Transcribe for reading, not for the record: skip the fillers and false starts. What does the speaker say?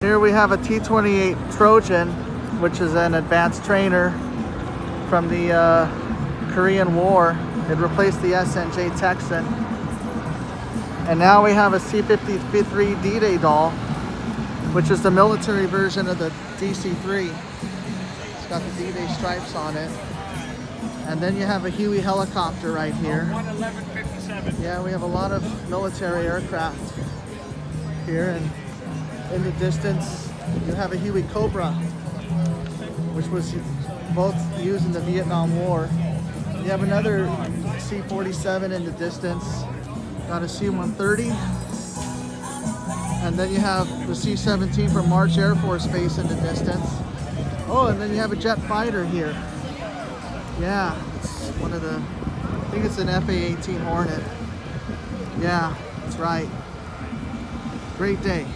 Here we have a T-28 Trojan, which is an advanced trainer from the Korean War. It replaced the SNJ Texan. And now we have a C-53 D-Day doll, which is the military version of the DC-3. It's got the D-Day stripes on it. And then you have a Huey helicopter right here. 11157. Yeah, we have a lot of military aircraft here. And in the distance, you have a Huey Cobra, which was both used in the Vietnam War. You have another C-47 in the distance. Got a C-130. And then you have the C-17 from March Air Force Base in the distance. Oh, and then you have a jet fighter here. Yeah, it's one of the, I think it's an FA-18 Hornet. Yeah, that's right. Great day.